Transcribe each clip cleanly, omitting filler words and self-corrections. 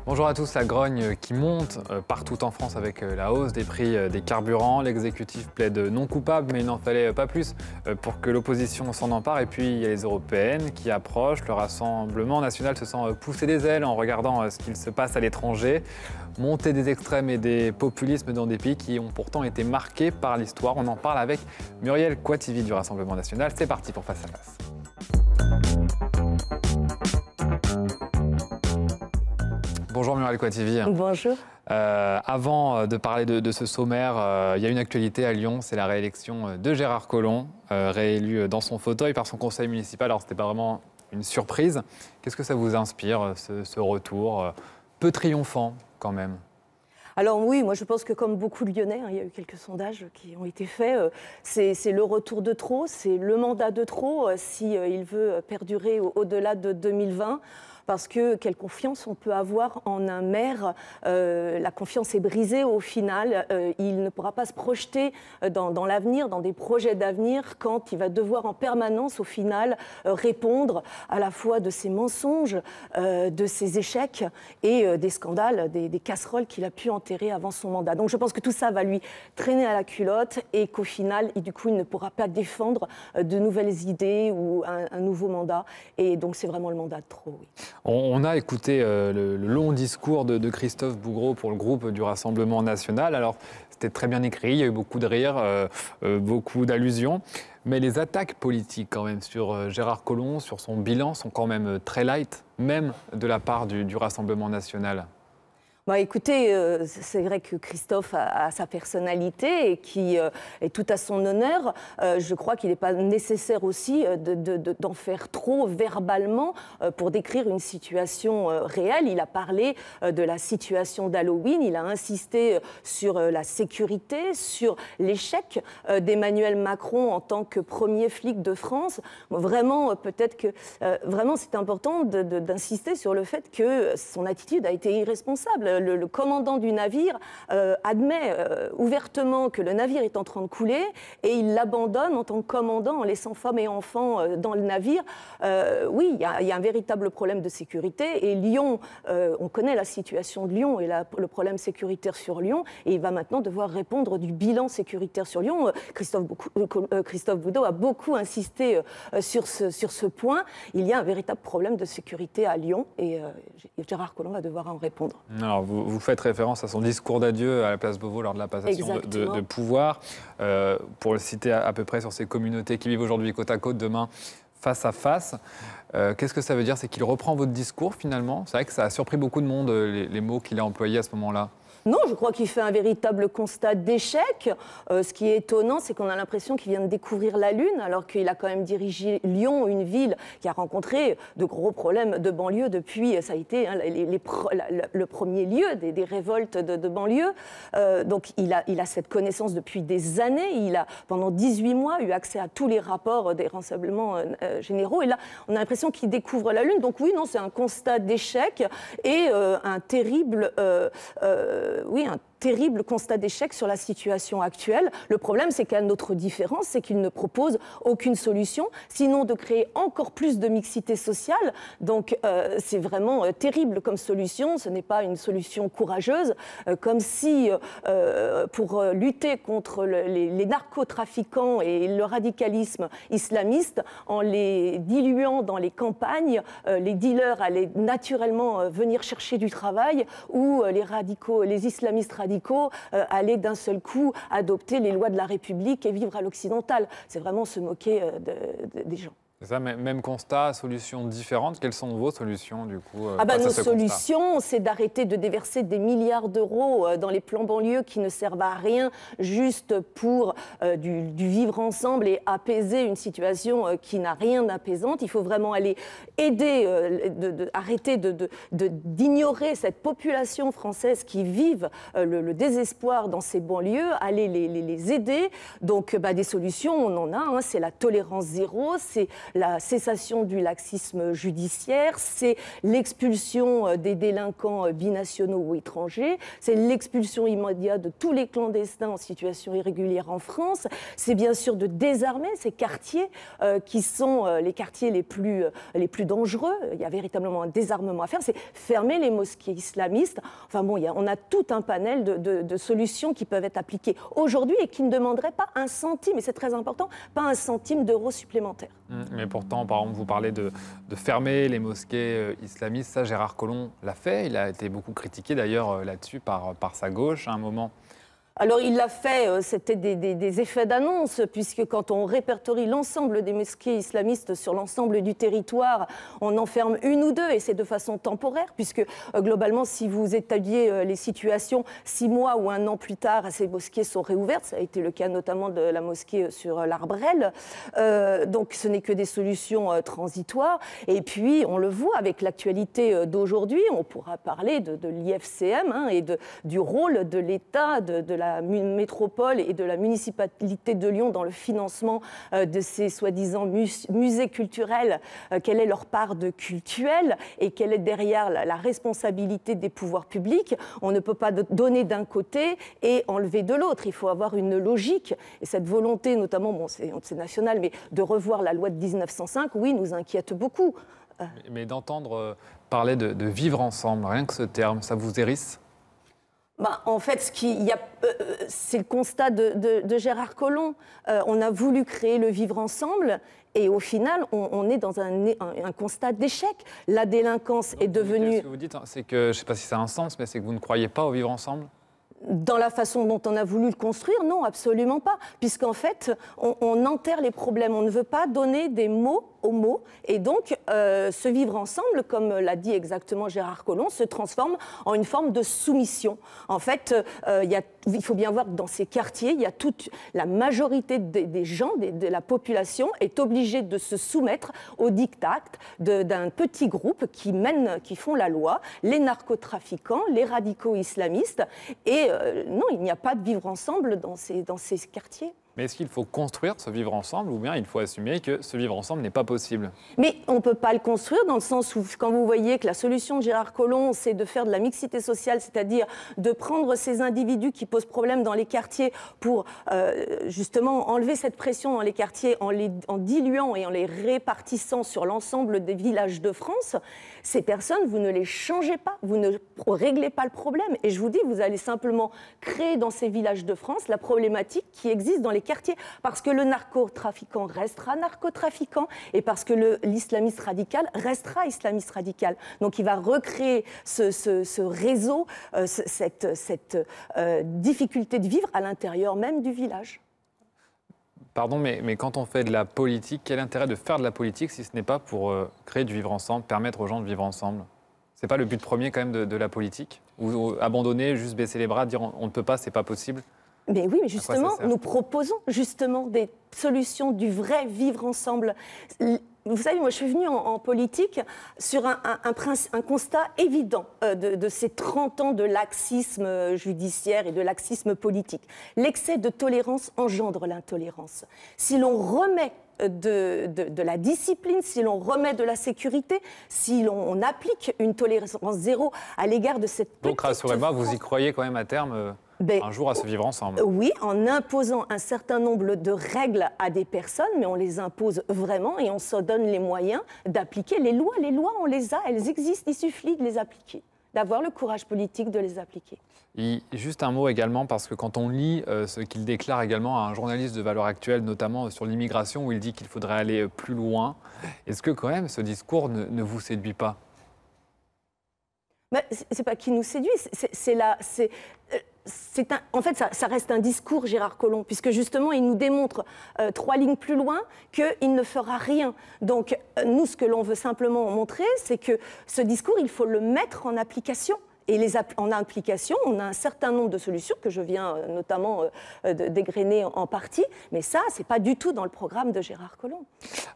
Bonjour à tous, la grogne qui monte partout en France avec la hausse des prix des carburants. L'exécutif plaide non coupable, mais il n'en fallait pas plus pour que l'opposition s'en empare. Et puis il y a les européennes qui approchent. Le Rassemblement national se sent pousser des ailes en regardant ce qu'il se passe à l'étranger. Montée des extrêmes et des populismes dans des pays qui ont pourtant été marqués par l'histoire. On en parle avec Muriel Kouativi du Rassemblement national. C'est parti pour Face à Face. Bonjour Muriel Kouativi. Bonjour. Avant de parler de ce sommaire, il y a une actualité à Lyon, c'est la réélection de Gérard Collomb, réélu dans son fauteuil par son conseil municipal. Alors, ce n'était pas vraiment une surprise. Qu'est-ce que ça vous inspire, ce retour peu triomphant quand même? Alors oui, moi je pense que comme beaucoup de Lyonnais, il y a eu quelques sondages qui ont été faits, c'est le retour de trop, c'est le mandat de trop s'il veut perdurer au-delà de 2020. Parce que quelle confiance on peut avoir en un maire, la confiance est brisée au final, il ne pourra pas se projeter dans l'avenir, dans des projets d'avenir, quand il va devoir en permanence au final répondre à la fois de ses mensonges, de ses échecs et des scandales, des casseroles qu'il a pu enterrer avant son mandat. Donc je pense que tout ça va lui traîner à la culotte et qu'au final, du coup, il ne pourra pas défendre de nouvelles idées ou un nouveau mandat. Et donc c'est vraiment le mandat de trop, oui. On a écouté le long discours de Christophe Bouguereau pour le groupe du Rassemblement national. Alors, c'était très bien écrit, il y a eu beaucoup de rires, beaucoup d'allusions. Mais les attaques politiques quand même sur Gérard Collomb, sur son bilan, sont quand même très light, même de la part du Rassemblement national. Bah, écoutez, c'est vrai que Christophe a sa personnalité et qui est tout à son honneur. Je crois qu'il n'est pas nécessaire aussi d'en faire trop verbalement pour décrire une situation réelle. Il a parlé de la situation d'Halloween, il a insisté sur la sécurité, sur l'échec d'Emmanuel Macron en tant que premier flic de France. Vraiment, peut-être que vraiment c'est important d'insister sur le fait que son attitude a été irresponsable. Le commandant du navire admet ouvertement que le navire est en train de couler et il l'abandonne en tant que commandant en laissant femmes et enfants dans le navire. Oui, il y a un véritable problème de sécurité et Lyon, on connaît la situation de Lyon et le problème sécuritaire sur Lyon et il va maintenant devoir répondre du bilan sécuritaire sur Lyon. Christophe Bouguereau a beaucoup insisté sur ce point. Il y a un véritable problème de sécurité à Lyon et Gérard Collomb va devoir en répondre. Alors, vous faites référence à son discours d'adieu à la place Beauvau lors de la passation de pouvoir. Pour le citer à peu près sur ces communautés qui vivent aujourd'hui côte à côte, demain face à face. Qu'est-ce que ça veut dire? C'est qu'il reprend votre discours finalement? C'est vrai que ça a surpris beaucoup de monde, les mots qu'il a employés à ce moment-là. Non, je crois qu'il fait un véritable constat d'échec. Ce qui est étonnant, c'est qu'on a l'impression qu'il vient de découvrir la Lune, alors qu'il a quand même dirigé Lyon, une ville qui a rencontré de gros problèmes de banlieue depuis, ça a été le premier lieu des révoltes de banlieue. Donc il a cette connaissance depuis des années. Il a, pendant 18 mois, eu accès à tous les rapports des renseignements généraux. Et là, on a l'impression qu'il découvre la Lune. Donc oui, non, c'est un constat d'échec et un terrible... un terrible constat d'échec sur la situation actuelle. Le problème, c'est qu'à notre différence, c'est qu'il ne propose aucune solution, sinon de créer encore plus de mixité sociale. Donc, c'est vraiment terrible comme solution. Ce n'est pas une solution courageuse, comme si, pour lutter contre les narcotrafiquants et le radicalisme islamiste, en les diluant dans les campagnes, les dealers allaient naturellement venir chercher du travail, ou les islamistes radicaux aller d'un seul coup adopter les lois de la République et vivre à l'occidental. C'est vraiment se moquer des gens. C'est ça, même constat, solutions différentes. Quelles sont vos solutions, du coup Nos solutions, c'est d'arrêter de déverser des milliards d'euros dans les plans banlieues qui ne servent à rien, juste pour du vivre ensemble et apaiser une situation qui n'a rien d'apaisante. Il faut vraiment aller aider, arrêter d'ignorer cette population française qui vive le désespoir dans ces banlieues, aller les aider. Donc, des solutions, on en a. C'est la tolérance zéro, c'est la cessation du laxisme judiciaire, c'est l'expulsion des délinquants binationaux ou étrangers, c'est l'expulsion immédiate de tous les clandestins en situation irrégulière en France, c'est bien sûr de désarmer ces quartiers qui sont les quartiers les plus dangereux. Il y a véritablement un désarmement à faire, c'est fermer les mosquées islamistes. Enfin bon, on a tout un panel de solutions qui peuvent être appliquées aujourd'hui et qui ne demanderaient pas un centime, et c'est très important, pas un centime d'euros supplémentaires. Mais pourtant, par exemple, vous parlez de fermer les mosquées islamistes. Ça, Gérard Collomb l'a fait. Il a été beaucoup critiqué d'ailleurs là-dessus par sa gauche à un moment. Alors il l'a fait, c'était des effets d'annonce, puisque quand on répertorie l'ensemble des mosquées islamistes sur l'ensemble du territoire, on en ferme une ou deux, et c'est de façon temporaire, puisque globalement, si vous étudiez les situations 6 mois ou 1 an plus tard, ces mosquées sont réouvertes. Ça a été le cas notamment de la mosquée sur l'Arbrelle. Donc ce n'est que des solutions transitoires. Et puis, on le voit avec l'actualité d'aujourd'hui, on pourra parler de l'IFCM et du rôle de l'État, de la métropole et de la municipalité de Lyon dans le financement de ces soi-disant musées culturels. Quelle est leur part de cultuel et quelle est derrière la responsabilité des pouvoirs publics? On ne peut pas donner d'un côté et enlever de l'autre. Il faut avoir une logique. Et cette volonté, notamment, bon, c'est national, mais de revoir la loi de 1905, oui, nous inquiète beaucoup. Mais d'entendre parler de vivre ensemble, rien que ce terme, ça vous hérisse? En fait, c'est le constat de Gérard Collomb. On a voulu créer le vivre ensemble et au final, on est dans un constat d'échec. La délinquance est devenue... Ce que vous dites, c'est que, je ne sais pas si ça a un sens, mais c'est que vous ne croyez pas au vivre ensemble? Dans la façon dont on a voulu le construire, non, absolument pas. Puisqu'en fait, on enterre les problèmes. On ne veut pas donner des mots aux mots. Et donc, ce vivre ensemble, comme l'a dit exactement Gérard Collomb, se transforme en une forme de soumission. En fait, il faut bien voir que dans ces quartiers, il y a toute la majorité des gens, de la population, est obligée de se soumettre au diktat d'un petit groupe qui font la loi, les narcotrafiquants, les radicaux islamistes. Et non, il n'y a pas de vivre ensemble dans ces quartiers. Mais est-ce qu'il faut construire ce vivre ensemble ou bien il faut assumer que ce vivre ensemble n'est pas possible? Mais on ne peut pas le construire dans le sens où, quand vous voyez que la solution de Gérard Collomb, c'est de faire de la mixité sociale, c'est-à-dire de prendre ces individus qui posent problème dans les quartiers pour justement enlever cette pression dans les quartiers en diluant et en les répartissant sur l'ensemble des villages de France, ces personnes, vous ne les changez pas, vous ne réglez pas le problème. Et je vous dis, vous allez simplement créer dans ces villages de France la problématique qui existe dans les quartiers, parce que le narcotrafiquant restera narcotrafiquant et parce que l'islamiste radical restera islamiste radical. Donc il va recréer ce réseau, cette difficulté de vivre à l'intérieur même du village. Pardon, mais quand on fait de la politique, quel intérêt de faire de la politique si ce n'est pas pour créer du vivre ensemble, permettre aux gens de vivre ensemble? C'est pas le but premier quand même de la politique? Ou abandonner, juste baisser les bras, dire on ne peut pas, c'est pas possible? Mais oui, mais justement, nous proposons justement des solutions du vrai vivre ensemble. Vous savez, moi, je suis venue en politique sur un constat évident de ces 30 ans de laxisme judiciaire et de laxisme politique. L'excès de tolérance engendre l'intolérance. Si l'on remet de la discipline, si l'on remet de la sécurité, si l'on applique une tolérance zéro à l'égard de cette petite... Donc, rassurez-moi, vous y croyez quand même à terme un jour à se vivre ensemble? Oui, en imposant un certain nombre de règles à des personnes, mais on les impose vraiment et on se donne les moyens d'appliquer les lois. Les lois, on les a, elles existent, il suffit de les appliquer, d'avoir le courage politique de les appliquer. Et juste un mot également, parce que quand on lit ce qu'il déclare également à un journaliste de Valeurs Actuelles, notamment sur l'immigration, où il dit qu'il faudrait aller plus loin, est-ce que quand même ce discours ne vous séduit pas? C'est pas qui nous séduit, en fait, ça reste un discours, Gérard Collomb, puisque justement, il nous démontre 3 lignes plus loin qu'il ne fera rien. Donc, nous, ce que l'on veut simplement montrer, c'est que ce discours, il faut le mettre en application. Et en application, on a un certain nombre de solutions que je viens notamment d'égrener en partie, mais ça, ce n'est pas du tout dans le programme de Gérard Collomb.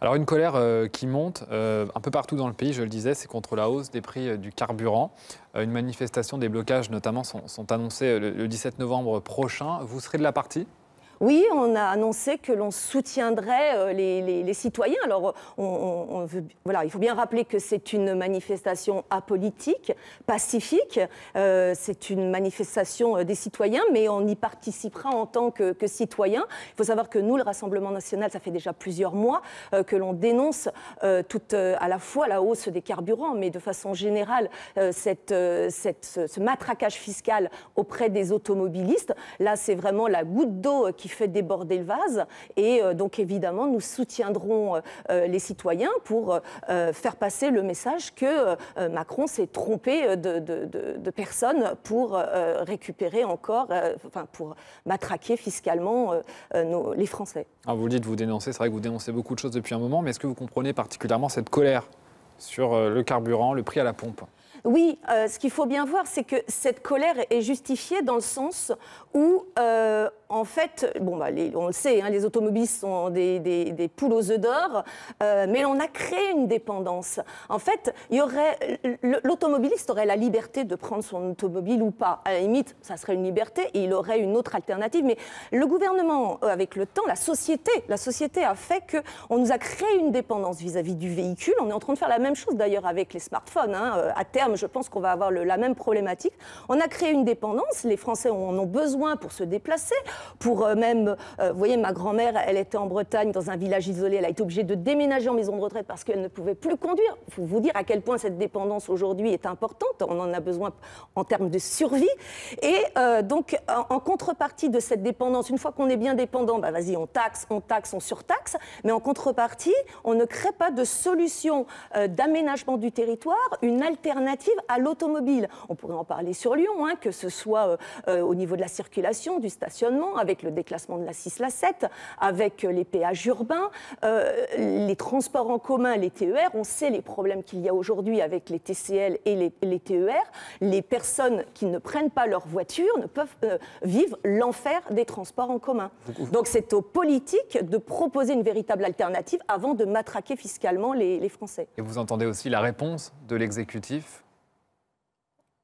Alors une colère qui monte un peu partout dans le pays, je le disais, c'est contre la hausse des prix du carburant. Une manifestation, des blocages notamment sont annoncés le 17 novembre prochain. Vous serez de la partie ? Oui, on a annoncé que l'on soutiendrait les citoyens. Alors, voilà, il faut bien rappeler que c'est une manifestation apolitique, pacifique. C'est une manifestation des citoyens, mais on y participera en tant que citoyens. Il faut savoir que nous, le Rassemblement national, ça fait déjà plusieurs mois que l'on dénonce à la fois la hausse des carburants, mais de façon générale, ce matraquage fiscal auprès des automobilistes. Là, c'est vraiment la goutte d'eau qui fait déborder le vase. Et donc, évidemment, nous soutiendrons les citoyens pour faire passer le message que Macron s'est trompé de personnes pour récupérer encore, pour matraquer fiscalement les Français. Alors vous le dites, vous dénoncez, c'est vrai que vous dénoncez beaucoup de choses depuis un moment, mais est-ce que vous comprenez particulièrement cette colère sur le carburant, le prix à la pompe ? Oui, ce qu'il faut bien voir, c'est que cette colère est justifiée dans le sens où, en fait, on le sait, hein, les automobilistes sont des poules aux œufs d'or, mais on a créé une dépendance. En fait, l'automobiliste aurait la liberté de prendre son automobile ou pas. À la limite, ça serait une liberté et il aurait une autre alternative. Mais le gouvernement, avec le temps, la société a fait qu'on nous a créé une dépendance vis-à-vis du véhicule. On est en train de faire la même chose d'ailleurs avec les smartphones. Hein. À terme, je pense qu'on va avoir la même problématique. On a créé une dépendance. Les Français en ont besoin pour se déplacer, pour même... vous voyez, ma grand-mère, elle était en Bretagne, dans un village isolé. Elle a été obligée de déménager en maison de retraite parce qu'elle ne pouvait plus conduire. Il faut vous dire à quel point cette dépendance aujourd'hui est importante. On en a besoin en termes de survie. Et donc, en contrepartie de cette dépendance, une fois qu'on est bien dépendant, vas-y, on taxe, on surtaxe. Mais en contrepartie, on ne crée pas de solution d'aménagement du territoire, une alternative à l'automobile. On pourrait en parler sur Lyon, hein, que ce soit au niveau de la circulation, du stationnement, avec le déclassement de la 6, la 7, avec les péages urbains, les transports en commun, les TER. On sait les problèmes qu'il y a aujourd'hui avec les TCL et les TER. Les personnes qui ne prennent pas leur voiture ne peuvent vivre l'enfer des transports en commun. Donc c'est aux politiques de proposer une véritable alternative avant de matraquer fiscalement les Français. Et vous entendez aussi la réponse de l'exécutif ?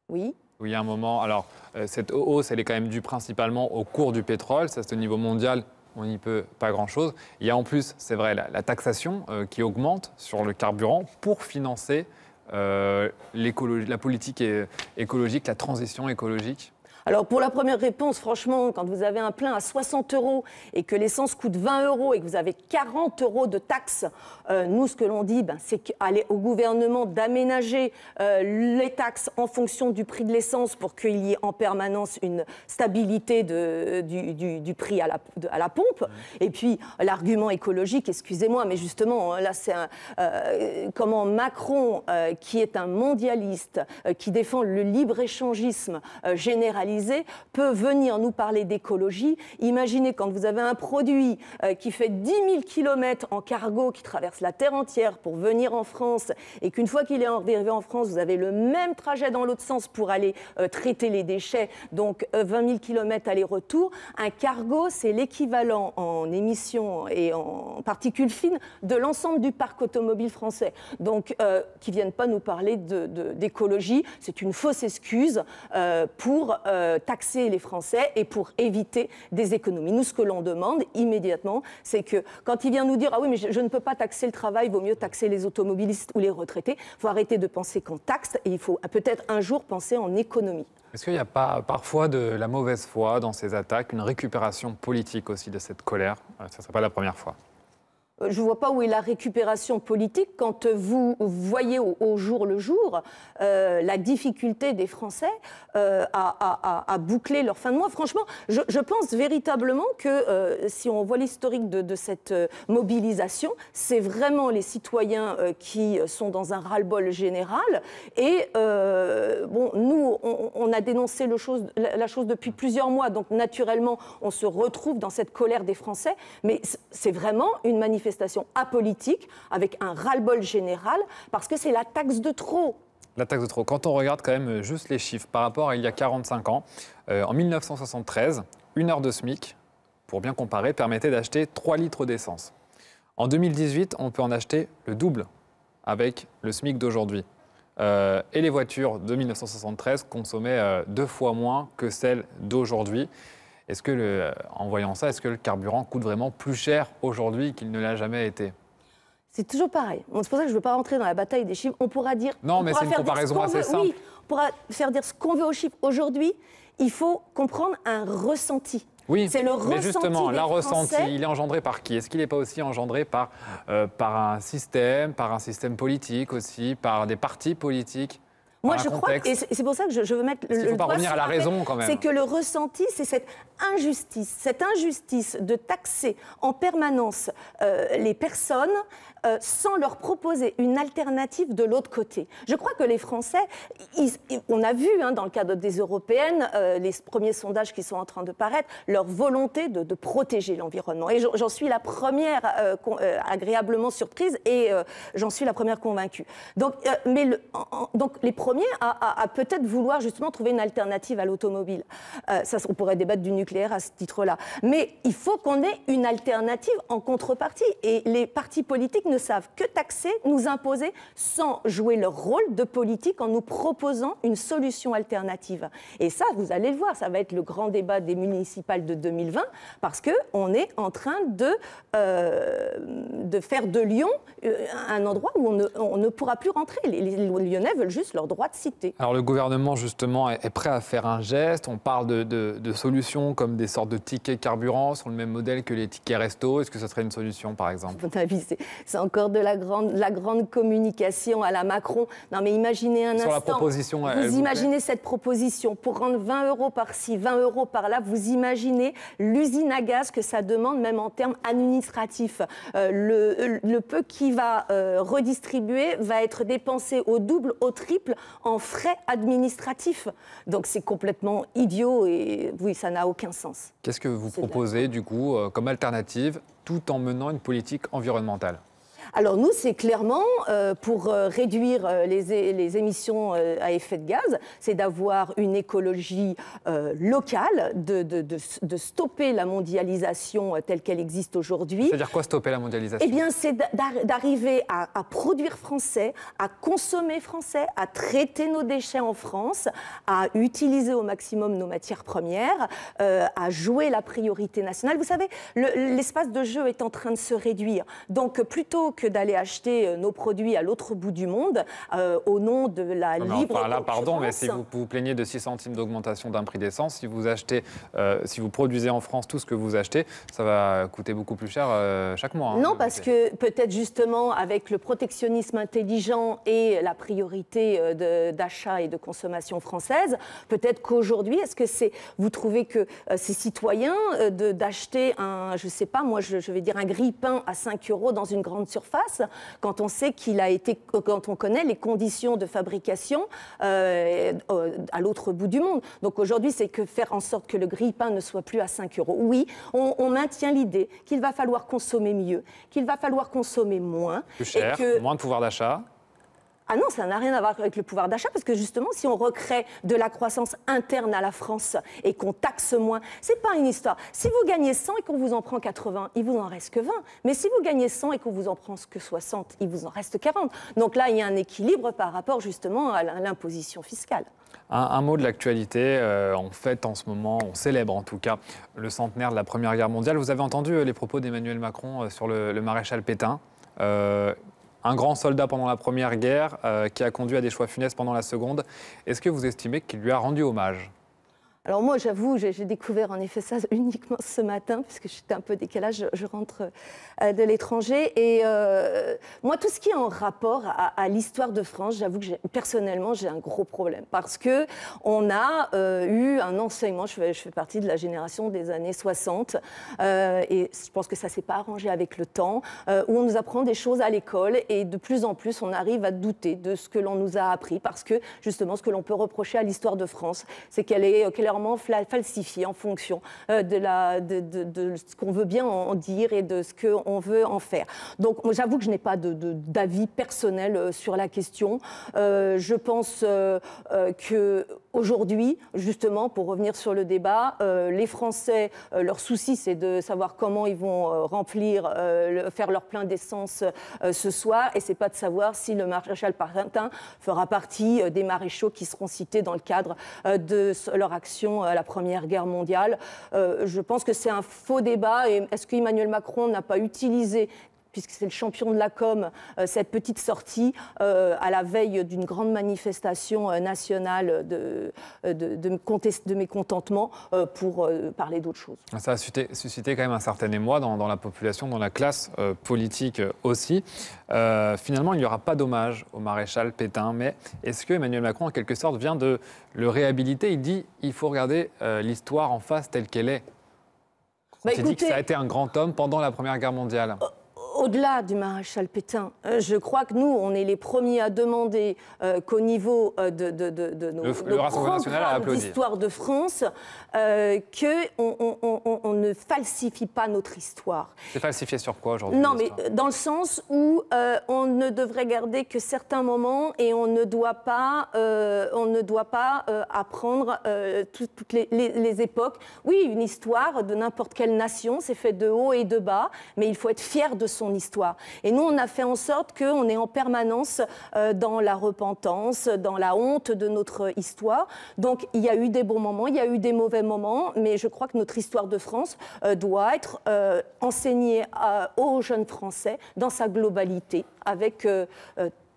Oui. Oui, il y a un moment. Alors, cette hausse, elle est quand même due principalement au cours du pétrole. Ça, c'est au niveau mondial, on n'y peut pas grand-chose. Il y a en plus, c'est vrai, la taxation qui augmente sur le carburant pour financer la politique écologique, la transition écologique. Alors, pour la première réponse, franchement, quand vous avez un plein à 60 € et que l'essence coûte 20 € et que vous avez 40 € de taxes, nous, ce que l'on dit, c'est qu'aller au gouvernement d'aménager les taxes en fonction du prix de l'essence pour qu'il y ait en permanence une stabilité du prix à la pompe. Et puis, l'argument écologique, excusez-moi, mais justement, là, c'est comment Macron, qui est un mondialiste, qui défend le libre-échangisme généralisé, peut venir nous parler d'écologie. Imaginez quand vous avez un produit qui fait 10 000 km en cargo, qui traverse la terre entière pour venir en France, et qu'une fois qu'il est arrivé en France, vous avez le même trajet dans l'autre sens pour aller traiter les déchets, donc 20 000 km aller-retour. Un cargo, c'est l'équivalent en émissions et en particules fines de l'ensemble du parc automobile français. Donc, qui ne viennent pas nous parler d'écologie, c'est une fausse excuse pour taxer les Français et pour éviter des économies. Nous, ce que l'on demande immédiatement, c'est que quand il vient nous dire « Ah oui, mais je ne peux pas taxer le travail, il vaut mieux taxer les automobilistes ou les retraités », il faut arrêter de penser qu'en taxe et il faut peut-être un jour penser en économie. Est-ce qu'il n'y a pas parfois de la mauvaise foi dans ces attaques, une récupération politique aussi de cette colère ? Ça ne serait pas la première fois. Je ne vois pas où est la récupération politique quand vous voyez au jour le jour la difficulté des Français à boucler leur fin de mois. Franchement, je pense véritablement que si on voit l'historique de cette mobilisation, c'est vraiment les citoyens qui sont dans un ras-le-bol général. Et nous, on a dénoncé la chose depuis plusieurs mois, donc naturellement, on se retrouve dans cette colère des Français. Mais c'est vraiment une manifestation apolitique, avec un ras-le-bol général, parce que c'est la taxe de trop. La taxe de trop. Quand on regarde quand même juste les chiffres par rapport à il y a 45 ans, en 1973, 1 heure de SMIC, pour bien comparer, permettait d'acheter 3 litres d'essence. En 2018, on peut en acheter le double avec le SMIC d'aujourd'hui. Et les voitures de 1973 consommaient 2 fois moins que celles d'aujourd'hui. Est-ce que, en voyant ça, est-ce que le carburant coûte vraiment plus cher aujourd'hui qu'il ne l'a jamais été? C'est toujours pareil. C'est pour ça que je ne veux pas rentrer dans la bataille des chiffres. On pourra dire... Non, mais c'est une comparaison assez simple. Oui, on pourra faire dire ce qu'on veut aux chiffres. Aujourd'hui, il faut comprendre un ressenti. Oui, c'est le ressenti mais justement, des ressenti, Français. il est engendré par qui? Est-ce qu'il n'est pas aussi engendré par un système politique aussi, par des partis politiques? Moi, je crois, et c'est pour ça que je veux mettre le doigt. Il ne faut pas revenir à la raison, quand même. C'est que le ressenti, c'est cette injustice de taxer en permanence les personnes sans leur proposer une alternative de l'autre côté. Je crois que les Français, on a vu dans le cadre des européennes, les premiers sondages qui sont en train de paraître, leur volonté de protéger l'environnement. Et j'en suis la première agréablement surprise et j'en suis la première convaincue. Donc, donc les premiers à peut-être vouloir justement trouver une alternative à l'automobile. Ça, on pourrait débattre du nucléaire à ce titre-là. Mais il faut qu'on ait une alternative en contrepartie. Et les partis politiques ne savent que taxer, nous imposer, sans jouer leur rôle de politique en nous proposant une solution alternative. Et ça, vous allez le voir, ça va être le grand débat des municipales de 2020, parce qu'on est en train de faire de Lyon un endroit où on ne pourra plus rentrer. Les Lyonnais veulent juste leur droit de cité. Alors le gouvernement, justement, est prêt à faire un geste. On parle de solutions comme des sortes de tickets carburant sur le même modèle que les tickets resto. Est-ce que ce serait une solution, par exemple? À mon avis, c'est encore de la grande communication à la Macron. Non, mais imaginez un instant. Sur la proposition, vous imaginez cette proposition pour rendre 20 € par-ci, 20 € par-là. Vous imaginez l'usine à gaz que ça demande, même en termes administratifs. Le peu qui va redistribuer va être dépensé au double, au triple en frais administratifs. Donc c'est complètement idiot et oui, ça n'a aucun sens. Qu'est-ce que vous proposez du coup comme alternative tout en menant une politique environnementale? Alors nous, c'est clairement pour réduire les émissions à effet de gaz, c'est d'avoir une écologie locale, de stopper la mondialisation telle qu'elle existe aujourd'hui. C'est-à-dire quoi, stopper la mondialisation? Eh bien, c'est d'arriver à produire français, à consommer français, à traiter nos déchets en France, à utiliser au maximum nos matières premières, à jouer la priorité nationale. Vous savez, l'espace de jeu est en train de se réduire. Donc, plutôt que d'aller acheter nos produits à l'autre bout du monde au nom de la libre concurrence. Là, pardon, mais si vous vous plaignez de 6 centimes d'augmentation d'un prix d'essence, si vous produisez en France tout ce que vous achetez, ça va coûter beaucoup plus cher chaque mois. Non, parce que peut-être justement avec le protectionnisme intelligent et la priorité d'achat et de consommation française, peut-être qu'aujourd'hui, vous trouvez que ces citoyens d'acheter je sais pas, moi je vais dire un grille-pain à 5 € dans une grande surface, quand on sait quand on connaît les conditions de fabrication à l'autre bout du monde. Donc aujourd'hui, c'est que faire en sorte que le grille-pain ne soit plus à 5 €. Oui, on maintient l'idée qu'il va falloir consommer mieux, qu'il va falloir consommer moins. Plus cher, moins de pouvoir d'achat. Ah non, ça n'a rien à voir avec le pouvoir d'achat, parce que justement, si on recrée de la croissance interne à la France et qu'on taxe moins, c'est pas une histoire. Si vous gagnez 100 et qu'on vous en prend 80, il vous en reste que 20. Mais si vous gagnez 100 et qu'on vous en prend que 60, il vous en reste 40. Donc là, il y a un équilibre par rapport justement à l'imposition fiscale. Un mot de l'actualité, on fête en ce moment, on célèbre en tout cas le centenaire de la Première Guerre mondiale. Vous avez entendu les propos d'Emmanuel Macron sur le maréchal Pétain, un grand soldat pendant la Première Guerre qui a conduit à des choix funestes pendant la Seconde. Est-ce que vous estimez qu'il lui a rendu hommage ? Alors moi, j'avoue, j'ai découvert en effet ça uniquement ce matin, puisque j'étais un peu décalage, je rentre de l'étranger. Et moi, tout ce qui est en rapport à l'histoire de France, j'avoue que personnellement, j'ai un gros problème. Parce qu'on a eu un enseignement, je fais partie de la génération des années 60, et je pense que ça ne s'est pas arrangé avec le temps, où on nous apprend des choses à l'école, et de plus en plus, on arrive à douter de ce que l'on nous a appris, parce que justement, ce que l'on peut reprocher à l'histoire de France, c'est qu'elle est falsifiée en fonction de ce qu'on veut bien en dire et de ce qu'on veut en faire. Donc j'avoue que je n'ai pas d'avis personnel sur la question. Je pense que Aujourd'hui, justement, pour revenir sur le débat, les Français, leur souci, c'est de savoir comment ils vont faire leur plein d'essence ce soir, et c'est pas de savoir si le maréchal Pétain fera partie des maréchaux qui seront cités dans le cadre de leur action à la Première Guerre mondiale. Je pense que c'est un faux débat, et est-ce qu'Emmanuel Macron n'a pas utilisé, puisque c'est le champion de la com, cette petite sortie à la veille d'une grande manifestation nationale de mécontentement pour parler d'autre chose. Ça a suscité quand même un certain émoi dans la population, dans la classe politique aussi. Finalement, il n'y aura pas d'hommage au maréchal Pétain, mais est-ce que Emmanuel Macron, en quelque sorte, vient de le réhabiliter? Il dit qu'il faut regarder l'histoire en face telle qu'elle est. Il dit que ça a été un grand homme pendant la Première Guerre mondiale. Au-delà du maréchal Pétain, je crois que nous, on est les premiers à demander qu'au niveau de nos programmes d'histoire de France, qu'on ne falsifie pas notre histoire. C'est falsifié sur quoi aujourd'hui? Non, mais dans le sens où on ne devrait garder que certains moments et on ne doit pas apprendre toutes les époques. Oui, une histoire de n'importe quelle nation, c'est fait de haut et de bas, mais il faut être fier de son histoire. Et nous, on a fait en sorte qu'on est en permanence dans la repentance, dans la honte de notre histoire. Donc, il y a eu des bons moments, il y a eu des mauvais moments, mais je crois que notre histoire de France doit être enseignée aux jeunes Français dans sa globalité, avec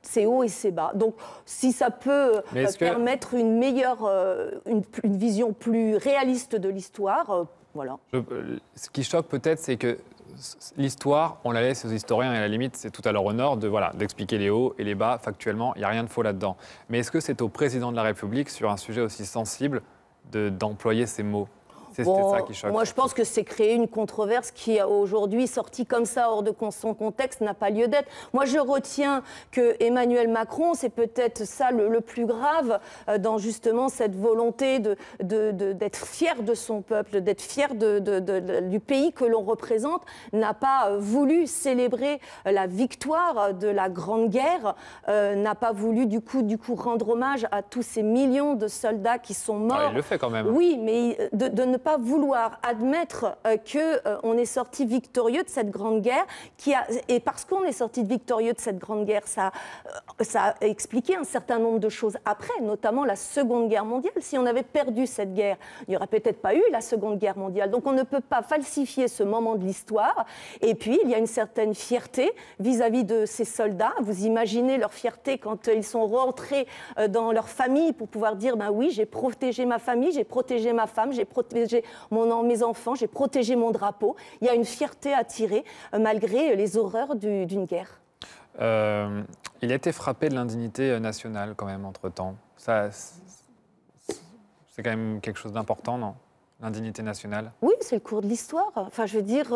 ses hauts et ses bas. Donc, si ça peut permettre une meilleure, une vision plus réaliste de l'histoire, voilà. Ce qui choque peut-être, c'est que l'histoire, on la laisse aux historiens et à la limite, c'est tout à leur honneur d'expliquer les hauts et les bas. Factuellement, il n'y a rien de faux là-dedans. Mais est-ce que c'est au président de la République, sur un sujet aussi sensible, d'employer ces mots? C'est ça qui choque. Moi, je pense que c'est créer une controverse qui, aujourd'hui, sortie comme ça, hors de son contexte, n'a pas lieu d'être. Moi, je retiens que Emmanuel Macron, c'est peut-être ça le plus grave dans justement cette volonté d'être fier de son peuple, d'être fier du pays que l'on représente, n'a pas voulu célébrer la victoire de la Grande Guerre, n'a pas voulu du coup rendre hommage à tous ces millions de soldats qui sont morts. Il le fait quand même. Oui, mais de ne pas vouloir admettre qu'on est sorti victorieux de cette grande guerre, et parce qu'on est sorti victorieux de cette grande guerre, ça a expliqué un certain nombre de choses après, notamment la Seconde Guerre mondiale. Si on avait perdu cette guerre, il n'y aurait peut-être pas eu la Seconde Guerre mondiale. Donc on ne peut pas falsifier ce moment de l'histoire. Et puis il y a une certaine fierté vis-à-vis de ces soldats. Vous imaginez leur fierté quand ils sont rentrés dans leur famille pour pouvoir dire ben oui, j'ai protégé ma famille, j'ai protégé ma femme, j'ai protégé mes enfants, j'ai protégé mon drapeau. Il y a une fierté à tirer malgré les horreurs d'une guerre. Il a été frappé de l'indignité nationale quand même entre-temps. C'est quand même quelque chose d'important, non? L'indignité nationale. Oui, c'est le cours de l'histoire. Enfin, je veux dire...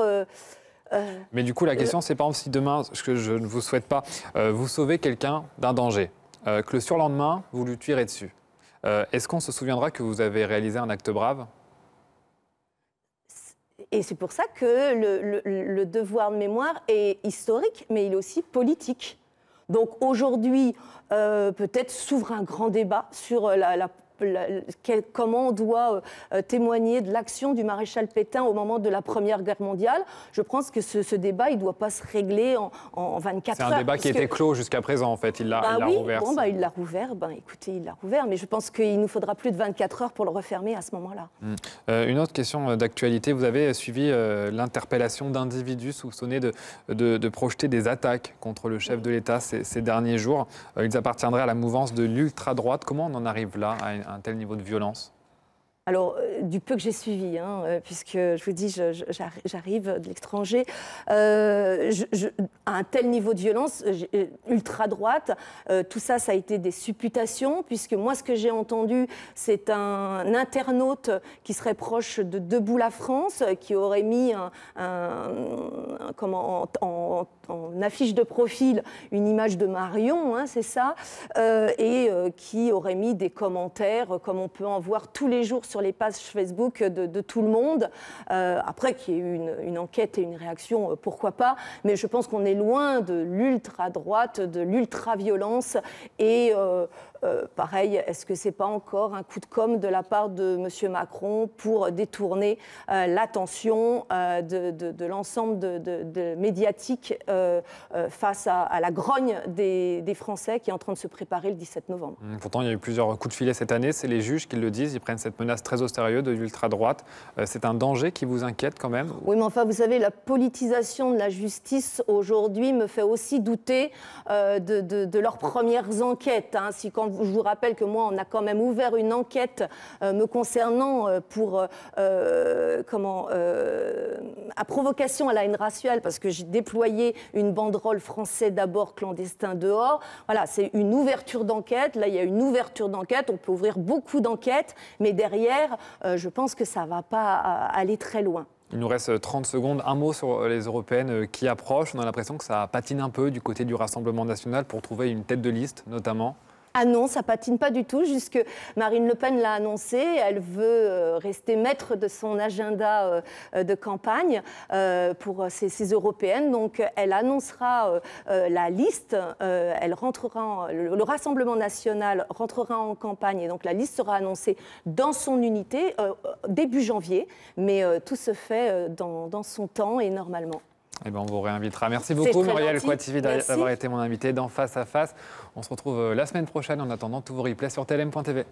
Mais du coup, la question, c'est par exemple si demain, ce que je ne vous souhaite pas, vous sauvez quelqu'un d'un danger, que le surlendemain, vous lui tuerez dessus. Est-ce qu'on se souviendra que vous avez réalisé un acte brave? Et c'est pour ça que le devoir de mémoire est historique, mais il est aussi politique. Donc aujourd'hui, peut-être s'ouvre un grand débat sur comment on doit témoigner de l'action du maréchal Pétain au moment de la Première Guerre mondiale. Je pense que ce débat, il ne doit pas se régler en 24 heures. C'est un débat qui était clos jusqu'à présent, en fait. Il l'a rouvert. Bon, il l'a rouvert. Écoutez, il l'a rouvert. Mais je pense qu'il nous faudra plus de 24 heures pour le refermer à ce moment-là. Une autre question d'actualité. Vous avez suivi l'interpellation d'individus soupçonnés de projeter des attaques contre le chef de l'État ces derniers jours. Ils appartiendraient à la mouvance de l'ultra-droite. Comment on en arrive là, à un tel niveau de violence? Alors, du peu que j'ai suivi, puisque je vous dis, j'arrive de l'étranger, à un tel niveau de violence, ultra-droite, tout ça, ça a été des supputations, puisque moi, ce que j'ai entendu, c'est un internaute qui serait proche de Debout la France, qui aurait mis en affiche de profil une image de Marion, c'est ça, et qui aurait mis des commentaires, comme on peut en voir tous les jours sur les pages Facebook de tout le monde. Après qu'il y ait eu une enquête et une réaction, pourquoi pas, mais je pense qu'on est loin de l'ultra-droite, de l'ultra-violence, et pareil, est-ce que ce n'est pas encore un coup de com' de la part de M. Macron pour détourner l'attention de l'ensemble médiatique face à la grogne des Français qui est en train de se préparer le 17 novembre. Pourtant, il y a eu plusieurs coups de filet cette année. C'est les juges qui le disent. Ils prennent cette menace très au sérieux de l'ultra-droite. C'est un danger qui vous inquiète quand même? Oui, mais enfin, vous savez, la politisation de la justice aujourd'hui me fait aussi douter de leurs premières enquêtes. Hein. Quand je vous rappelle que moi, on a quand même ouvert une enquête me concernant pour à provocation à la haine raciale, parce que j'ai déployé une banderole français d'abord, clandestin dehors. Voilà, c'est une ouverture d'enquête. Là, il y a une ouverture d'enquête. On peut ouvrir beaucoup d'enquêtes, mais derrière, je pense que ça ne va pas aller très loin. Il nous reste 30 secondes. Un mot sur les européennes qui approchent. On a l'impression que ça patine un peu du côté du Rassemblement national pour trouver une tête de liste, notamment. Ah non, ça patine pas du tout, jusque Marine Le Pen l'a annoncé. Elle veut rester maître de son agenda de campagne pour ces européennes. Donc, elle annoncera la liste. Le Rassemblement national rentrera en campagne et donc la liste sera annoncée dans son unité début janvier. Mais tout se fait dans son temps et normalement. Eh bien, on vous réinvitera. Merci beaucoup, Muriel Kouativi, d'avoir été mon invité dans Face à Face. On se retrouve la semaine prochaine. En attendant, tous vos replays sur tlm.tv.